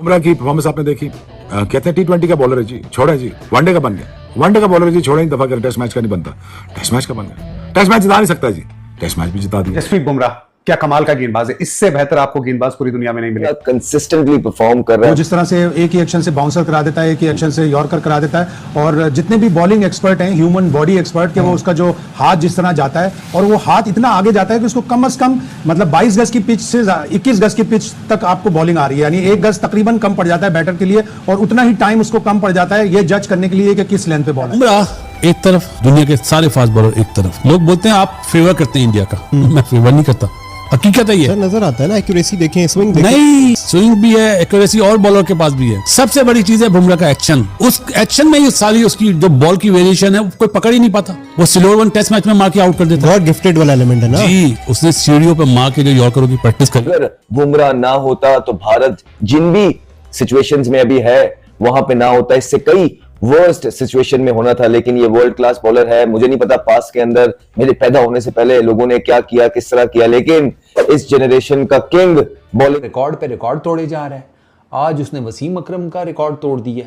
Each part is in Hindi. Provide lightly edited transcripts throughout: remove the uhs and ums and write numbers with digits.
बुमराह की परफॉर्मेंस आपने देखी, कहते हैं T20 का बॉलर है जी, छोड़ा जी, वनडे का बन गया, वनडे का बॉलर है जी, छोड़ा ही दफा कर, टेस्ट मैच का नहीं बनता, टेस्ट मैच का बन गया, टेस्ट मैच जिता नहीं सकता जी, टेस्ट मैच भी जिता दिया। जसप्रीत बुमराह क्या कमाल का गेंदबाज है, इससे बेहतर आपको गेंदबाज पूरी दुनिया में नहीं मिलेगा। कंसिस्टेंटली परफॉर्म कर रहा वो है, जिस तरह से एक ही एक्शन से बाउंसर करा देता है, एक ही एक्शन से यॉर्कर करा देता है, और जितने भी बॉलिंग एक्सपर्ट हैं, ह्यूमन बॉडी एक्सपर्ट के, वो उसका जो हाथ जिस तरह जाता है, और वो हाथ इतना आगे जाता है कि उसको कम से कम मतलब 22 गज की पिच से 21 गज की पिच तक आपको बॉलिंग आ रही है, यानी 1 गज तकरीबन कम पड़ जाता है बैटर के लिए, और उतना ही टाइम उसको कम पड़ जाता है ये जज करने के लिए कि किस लेंथ पे बॉल है। बुमराह एक तरफ, दुनिया के सारे फास्ट बॉलर एक तरफ। लोग बोलते हैं आप फेवर करते हैं इंडिया का, मैं फेवर नहीं करता, हकीकत है ये। नजर आता है ना, एक्यूरेसी देखें, स्विंग देखें। नहीं, स्विंग भी है, एक्यूरेसी और बॉलर के पास भी है। सबसे बड़ी चीज है बुमराह का एक्शन, उस एक्शन में ये सारी उसकी जो बॉल की वेरिएशन है कोई पकड़ ही नहीं पाता। वो सिल्वर वन टेस्ट मैच में मार के आउट कर देता है। गॉड गिफ्टेड वाला एलिमेंट है ना जी, उसने सीढ़ियों पे मार के जो यॉर्करों की प्रैक्टिस कर। अगर बुमराह ना होता तो भारत जिन भी सिचुएशंस में अभी है वहां पे ना होता, इससे कई वर्स्ट सिचुएशन में होना था। लेकिन ये वर्ल्ड क्लास बॉलर है, मुझे नहीं पता पास के अंदर मेरे पैदा होने से पहले लोगों ने क्या किया, किस तरह किया, लेकिन इस जनरेशन का किंग बॉलिंग रिकॉर्ड पे रिकॉर्ड तोड़े जा रहा है। आज उसने वसीम अकरम का रिकॉर्ड तोड़ दिया,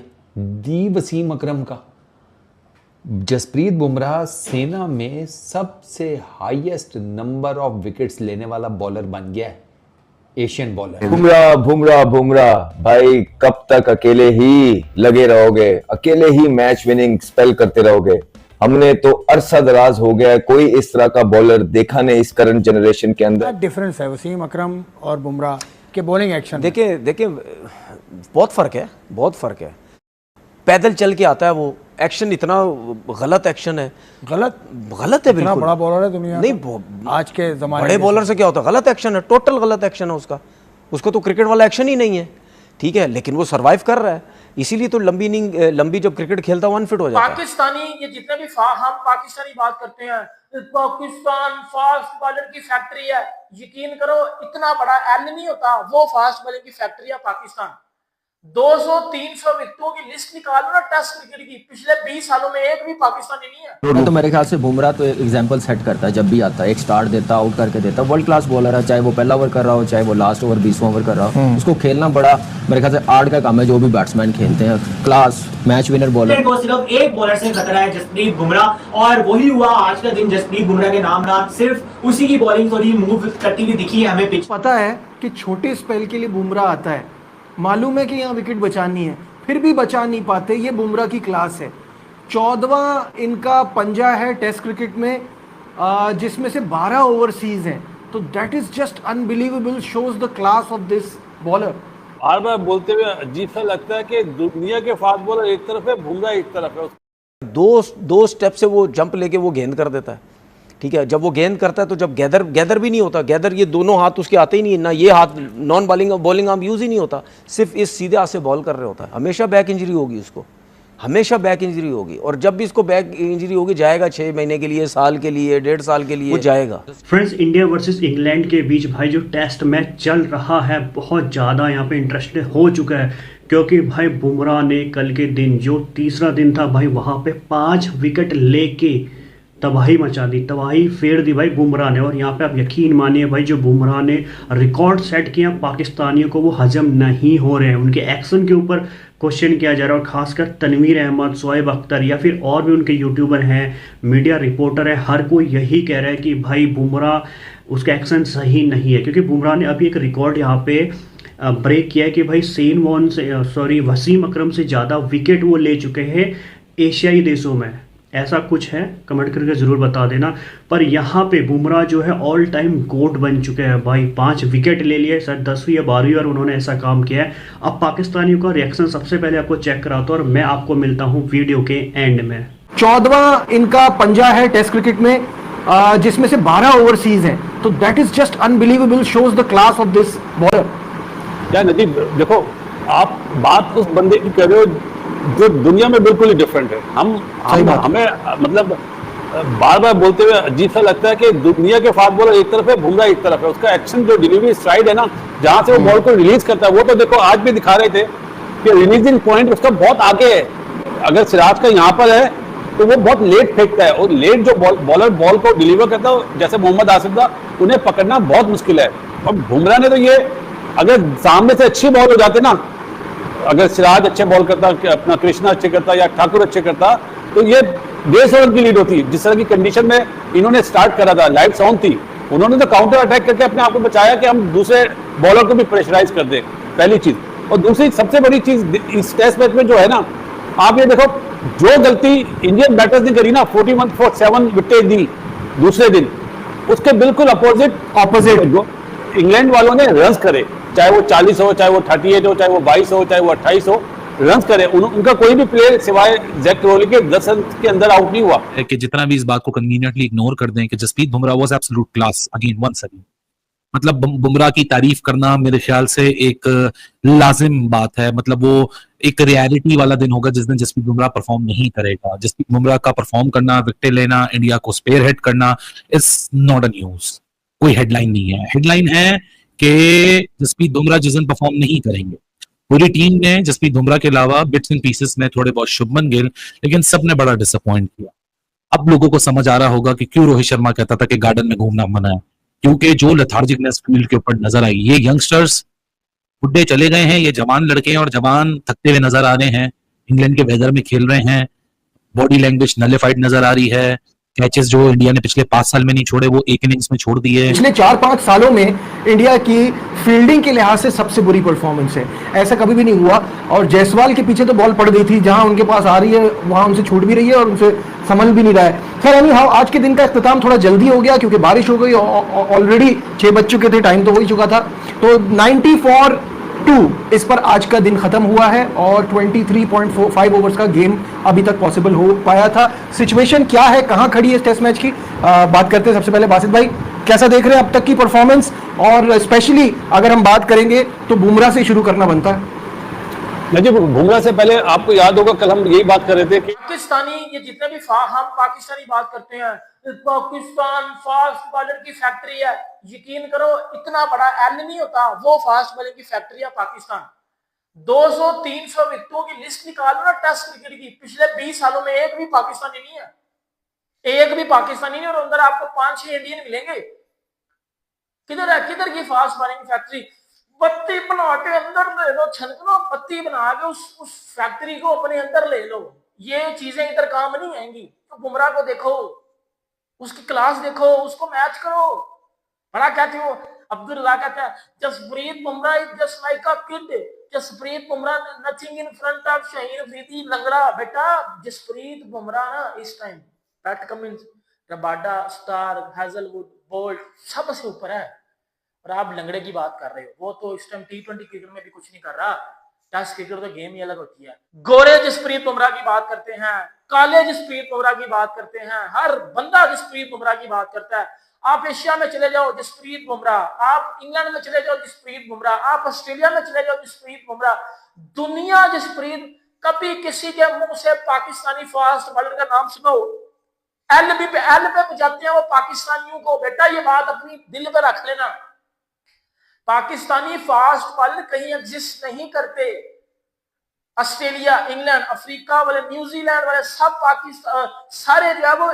वसीम अकरम का। जसप्रीत बुमराह सेना में सबसे हाईएस्ट नंबर ऑफ विकेट्स लेने वाला बॉलर बन गया है, एशियन बॉलर। बुमराह बुमराह बुमराह भाई, कब तक अकेले ही लगे रहोगे, अकेले ही मैच विनिंग स्पेल करते रहोगे? हमने तो अरसा दराज हो गया, कोई इस तरह का बॉलर देखा नहीं इस करंट जनरेशन के अंदर। डिफरेंस है वसीम अकरम और बुमराह के बॉलिंग एक्शन। देखिए बहुत फर्क है, बहुत फर्क है। पैदल चल के आता है वो, एक्शन इतना गलत एक्शन है, गलत है बिल्कुल। बड़ा बॉलर है दुनिया नहीं, आज के जमाने बड़े बॉलर से क्या होता है, गलत एक्शन है, टोटल गलत एक्शन है उसको तो क्रिकेट वाला एक्शन ही नहीं है, ठीक है, लेकिन वो सरवाइव कर रहा है, इसीलिए तो लंबी जब क्रिकेट खेलता है अनफिट हो जाता है। पाकिस्तानी ये जितने भी हम पाकिस्तानी बात करते हैं, पाकिस्तान फास्ट बॉलर की फैक्ट्री है, यकीन करो इतना बड़ा एल नहीं होता, वो फास्ट बॉलर की फैक्ट्री है पाकिस्तान। 200-300 विकेटों की लिस्ट निकालो ना टेस्ट क्रिकेट की, पिछले 20 सालों में एक भी पाकिस्तानी नहीं है। तो मेरे ख्याल से बुमराह तो एग्जांपल सेट करता है, जब भी आता है एक स्टार्ट देता, आउट करके देता, वर्ल्ड क्लास बॉलर है, चाहे वो पहला ओवर कर रहा हो, चाहे वो लास्ट ओवर 20वां ओवर कर रहा हो, उसको खेलना बड़ा मेरे ख्याल से आर्ट का काम है। जो भी बैट्समैन खेलते हैं क्लास मैच विनर बॉलर को सिर्फ एक बॉलर से खतरा है, जसप्रीत बुमराह, और वही हुआ आज का दिन। जसप्रीत बुमराह के नाम ना सिर्फ उसी की बॉलिंग थोड़ी मूव करती हुई दिखी है हमें पिच। पता है कि छोटे स्पेल के लिए बुमराह आता है, मालूम है कि यहाँ विकेट बचानी है, फिर भी बचा नहीं पाते, ये बुमराह की क्लास है। 14वां इनका पंजा है टेस्ट क्रिकेट में, जिसमें से 12 ओवरसीज हैं, तो that is just unbelievable, shows the class of this bowler. बार बार बोलते हुए अजीब सा लगता है कि दुनिया के फास्ट बॉलर एक तरफ है, बुमराह एक तरफ है। दो स्टेप से वो जंप लेके वो गेंद कर देता है, ठीक है। जब वो गेंद करता है तो जब गैदर भी नहीं होता, गैदर ये दोनों हाथ उसके आते ही नहीं है ना, ये हाथ नॉन बॉलिंग आर्म यूज ही नहीं होता, सिर्फ इस सीधे हाथ से बॉल कर रहे होता है। हमेशा बैक इंजरी होगी उसको, हमेशा बैक इंजरी होगी, और जब भी इसको बैक इंजरी होगी जाएगा 6 महीने के लिए, साल के लिए, 1.5 साल के लिए वो जाएगा। फ्रेंड्स, इंडिया वर्सेस इंग्लैंड के बीच भाई जो टेस्ट मैच चल रहा है बहुत ज़्यादा यहाँ पे इंटरेस्टेड हो चुका है, क्योंकि भाई बुमराह ने कल के दिन जो तीसरा दिन था भाई वहाँ पे 5 विकेट लेके तबाही मचा दी, तबाही फेर दी भाई बुमराह ने। और यहाँ पे आप यकीन मानिए भाई जो बुमराह ने रिकॉर्ड सेट किया, पाकिस्तानियों को वो हजम नहीं हो रहे हैं, उनके एक्शन के ऊपर क्वेश्चन किया जा रहा है, और खासकर तनवीर अहमद, शोएब अख्तर या फिर और भी उनके यूट्यूबर हैं, मीडिया रिपोर्टर है, हर कोई यही कह रहा है कि भाई बुमराह उसका एक्शन सही नहीं है। क्योंकि बुमराह ने अभी एक रिकॉर्ड यहाँ पे ब्रेक किया है कि भाई वसीम अकरम से ज़्यादा विकेट वो ले चुके हैं एशियाई देशों में, ऐसा कुछ है, कमेंट करके ज़रूर बता देना। पर यहाँ पे बुमराह जो है ऑल टाइम गोट बन चुके हैं भाई, 5 विकेट ले लिए, सर 10वीं या 12वीं बार उन्होंने ऐसा काम किया है। अब पाकिस्तानियों का रिएक्शन सबसे पहले आपको चेक कराता हूँ, और मैं आपको मिलता हूँ वीडियो के एंड में। 14वां इनका पंजा है टेस्ट क्रिकेट में, जिसमें से 12 ओवरसीज हैं, तो that is just unbelievable, shows the class of this bowler. क्या नजीब, देखो आप बात उस बंदे की कर रहे हो जो दुनिया में बिल्कुल ही डिफरेंट है। हमें मतलब बार बार बोलते हुए अजीब सा लगता है कि दुनिया के फास्ट बॉलर एक तरफ है, बुमराह एक तरफ है। उसका एक्शन जो डिलीवरी स्ट्राइड है ना, जहां से वो बॉल को रिलीज करता है, वो तो देखो आज भी दिखा रहे थे कि रिलीजिंग पॉइंट उसका बहुत आगे है। अगर सिराज का यहाँ पर है तो वो बहुत लेट फेंकता है, और लेट जो बॉलर बॉल को डिलीवर करता है, जैसे मोहम्मद आसिफ था, उन्हें पकड़ना बहुत मुश्किल है। और बुमराह ने तो ये, अगर सामने से अच्छी बॉल हो जाते ना अगर सिराज अच्छे बॉल करता, अपना कृष्णा अच्छे करता या ठाकुर अच्छे करता तो ये 150 रन की लीड होती। जिस तरह की कंडीशन में इन्होंने स्टार्ट करा था, लाइट्स ऑन थी, उन्होंने तो काउंटर अटैक करके अपने आप को बचाया कि हम दूसरे बॉलर को भी प्रेशराइज कर दें, पहली चीज। और दूसरी सबसे बड़ी चीज इस टेस्ट मैच में जो है ना, आप ये देखो जो गलती इंडियन बैटर्स ने करी ना, 41 for 7 विकेट दी दूसरे दिन, उसके बिल्कुल ऑपोजिट इंग्लैंड वालों ने रन्स करे, चाहे वो 40 हो, चाहे वो 38 हो, चाहे वो 22 हो, चाहे वो 28 हो, रन्स करे। उनका कोई भी प्लेयर सिवाय जैक क्रोली के 10 रन के अंदर आउट नहीं हुआ। कि जितना भी इस बात को कन्वीनियंटली इग्नोर कर दें कि Jasprit Bumrah was absolute class again once again, मतलब बुमराह की तारीफ करना मेरे ख्याल से एक लाजिम बात है। मतलब वो एक रियलिटी वाला दिन होगा जिस दिन जसप्रीत बुमराह परफॉर्म नहीं करेगा। जसप्रीत बुमराह का परफॉर्म करना, विकेट लेना, इंडिया को स्पेयर हेड करना इज नॉट अ न्यूज, कोई हेडलाइन नहीं है। हेडलाइन है कि जसप्रीत बुमराह जिस दिन परफॉर्म नहीं करेंगे। पूरी टीम ने जसप्रीत बुमराह के अलावा बिट्स एंड पीसेस में थोड़े बहुत शुभमन गिल, लेकिन सबने बड़ा डिसअपॉइंट किया। अब लोगों को समझ आ रहा होगा कि क्यों रोहित शर्मा कहता था कि गार्डन में घूमना मना है, क्योंकि जो लेथार्जिकनेस फील्ड के ऊपर नजर आई। ये यंगस्टर्स बुड्ढे चले गए हैं, ये जवान लड़के हैं और जवान थकते हुए नजर आ रहे हैं, इंग्लैंड के वेदर में खेल रहे हैं, बॉडी लैंग्वेज नलिफाइड नजर आ रही है। कैचेस जो इंडिया ने पिछले 5 साल में नहीं छोड़े वो एक इनिंग्स में छोड़ दिए। पिछले 4-5 सालों में इंडिया की फील्डिंग के लिहाज से सबसे बुरी परफॉर्मेंस है, ऐसा कभी भी नहीं हुआ। और जायसवाल के पीछे तो बॉल पड़ गई थी, जहां उनके पास आ रही है वहां उनसे छूट भी रही है और उनसे संभल भी नहीं रहा है। खैर एनी हाउ, आज के दिन का इख्तिताम थोड़ा जल्दी हो गया क्योंकि बारिश हो गई, ऑलरेडी 6 बज चुके थे, टाइम तो हो ही चुका था। तो 90 for 2 इस पर आज का दिन खत्म हुआ है और 23.5 ओवर्स का गेम अभी तक पॉसिबल हो पाया था। सिचुएशन क्या है, कहां खड़ी है इस टेस्ट मैच की, बात करते हैं। सबसे पहले बासित भाई, कैसा देख रहे हैं अब तक की परफॉर्मेंस, और स्पेशली अगर हम बात करेंगे तो बुमराह से शुरू करना बनता है। जी, बुमराह से पहले आपको याद होगा कल हम यही बात कर रहे थे कि पाकिस्तानी, ये जितने भी हम पाकिस्तानी बात करते हैं, पाकिस्तान फास्ट बॉलर की फैक्ट्री है, यकीन करो इतना बड़ा एल नहीं होता, वो फास्ट बॉलर की फैक्ट्री है पाकिस्तान। 200-300 विकेटों की लिस्ट निकालो ना टेस्ट क्रिकेट की, पिछले 20 सालों में एक भी पाकिस्तानी नहीं है, एक भी पाकिस्तानी नहीं, और अंदर आपको 5-6 इंडियन मिलेंगे। किधर है, किधर की फास्ट बॉलिंग फैक्ट्री? बत्ती बना के अंदर ले लो, छनकना बत्ती बना के उस फैक्ट्री को अपने अंदर ले लो, ये चीजें इधर काम नहीं आएंगी। तो बुमराह को देखो, उसकी क्लास देखो, उसको मैच करो। बड़ा कहते हो अब्दुल रज़ाक कहता है Jasprit Bumrah is just like a kid, Jasprit Bumrah nothing in front of Shaheen Afridi लंगड़ा। बेटा जसप्रीत बुमराह ना इस time Pat Cummins, Rabada, Starc, Hazlewood, Boult सबसे ऊपर है, और आप लंगड़े की बात कर रहे हो। वो तो इस टाइम T20 क्रिकेट में भी कुछ नहीं कर रहा, टेस्ट क्रिकेट तो गेम ही अलग होती है। गोरे जसप्रीत बुमराह की बात करते हैं, काले जसप्रीत बुमराह की बात करते हैं, हर बंदा जसप्रीत बुमराह की बात करता है। आप एशिया में चले जाओ जसप्रीत बुमराह, आप इंग्लैंड में चले जाओ जसप्रीत बुमराह, आप ऑस्ट्रेलिया में चले जाओ जसप्रीत बुमराह, दुनिया जसप्रीत। कभी किसी के मुंह से पाकिस्तानी फास्ट बॉलर का नाम सुनो, एल पे बजाते हैं वो पाकिस्तानियों को। बेटा ये बात अपनी दिल पे रख लेना, पाकिस्तानी फास्ट बॉलर कहीं एग्जिस्ट नहीं करते। ऑस्ट्रेलिया, इंग्लैंड, अफ्रीका वाले, न्यूजीलैंड वाले सब पाकिस्तान सारे जो है वो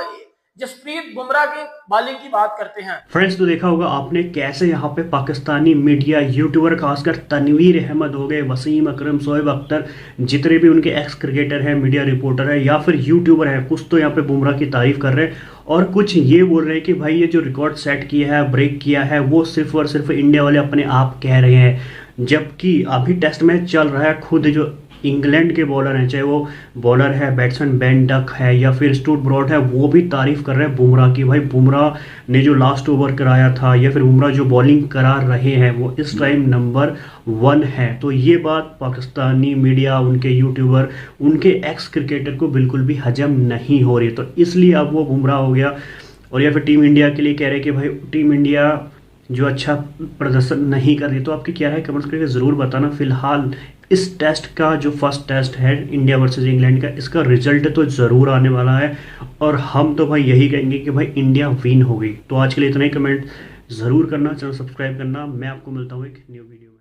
जसप्रीत बुमराह की बॉलिंग की बात करते हैं। फ्रेंड्स, तो देखा होगा आपने कैसे यहाँ पे पाकिस्तानी मीडिया, यूट्यूबर, खासकर तनवीर अहमद हो गए, वसीम अकरम, शोएब अख्तर, जितने भी उनके एक्स क्रिकेटर हैं, मीडिया रिपोर्टर है या फिर यूट्यूबर हैं, कुछ तो यहाँ पे बुमराह की तारीफ कर रहे हैं और कुछ ये बोल रहे हैं कि भाई ये जो रिकॉर्ड सेट किया है, ब्रेक किया है, वो सिर्फ और सिर्फ इंडिया वाले अपने आप कह रहे हैं। जबकि अभी टेस्ट मैच चल रहा है, खुद जो इंग्लैंड के बॉलर हैं, चाहे वो बॉलर है बैट्समैन बेन डक है या फिर स्टुअर्ट ब्रॉड है, वो भी तारीफ कर रहे हैं बुमराह की। भाई बुमराह ने जो लास्ट ओवर कराया था या फिर बुमराह जो बॉलिंग करा रहे हैं वो इस टाइम नंबर 1 है। तो ये बात पाकिस्तानी मीडिया, उनके यूट्यूबर, उनके एक्स क्रिकेटर को बिल्कुल भी हजम नहीं हो रही। तो इसलिए अब वो बुमराह हो गया। और या फिर टीम इंडिया के लिए कह रहे हैं कि भाई टीम इंडिया जो अच्छा प्रदर्शन नहीं कर रही। तो आपकी क्या है, कमेंट्स करके ज़रूर बताना। फिलहाल इस टेस्ट का जो फर्स्ट टेस्ट है इंडिया वर्सेस इंग्लैंड का, इसका रिजल्ट तो ज़रूर आने वाला है और हम तो भाई यही कहेंगे कि भाई इंडिया विन होगी। तो आज के लिए इतना ही, कमेंट ज़रूर करना, चैनल सब्सक्राइब करना। मैं आपको मिलता हूँ एक न्यू वीडियो में।